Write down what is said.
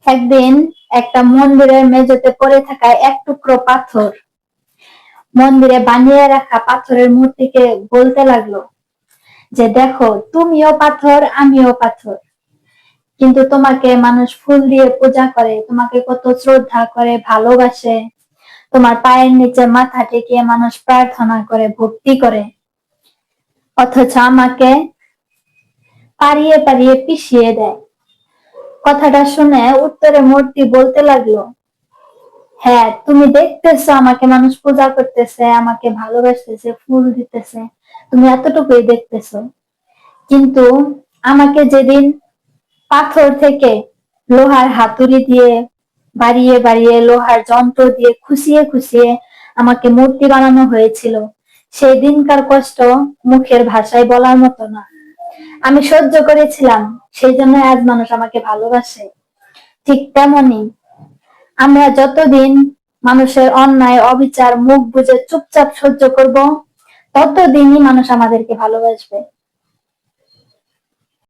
একদিন একটা মন্দিরের মেঝেতে পড়ে থাকা এক টুকরো পাথর মন্দিরে বানিয়ে রাখা পাথরের মূর্তিকে বলতে লাগলো যে, দেখো, তুমিও পাথর, আমিও পাথর, কিন্তু তোমাকে মানুষ ফুল দিয়ে পূজা করে, তোমাকে কত শ্রদ্ধা করে, ভালোবাসে, তোমার পায়ের নিচে মাথা টেকিয়ে মানুষ প্রার্থনা করে, ভক্তি করে, অথচ আমাকে পারিয়ে পারিয়ে পিষিয়ে দেয়। কথাটা শুনে উত্তরে মূর্তি বলতে লাগলো, হ্যাঁ, তুমি দেখতেছো আমাকে মানুষ পূজা করতেছে, আমাকে ভালোবাসতেছে, ফুল দিতেছে, তুমি এতটুকুই দেখতেছো, কিন্তু আমাকে যেদিন পাথর থেকে লোহার হাতুড়ি দিয়ে বাড়িয়ে বাড়িয়ে, লোহার যন্ত্র দিয়ে খুশিয়ে খুশিয়ে আমাকে মূর্তি বানানো হয়েছিল, সেই দিনকার কষ্ট মুখের ভাষায় বলার মতো না। আমি সহ্য করেছিলাম, সেই জন্য আজ মানুষ আমাকে ভালোবাসে। ঠিক তেমনি আমরা যতদিন মানুষের অন্যায় অবিচার মুখ বুজে চুপচাপ সহ্য করব, ততদিনই মানুষ আমাদেরকে ভালোবাসবে।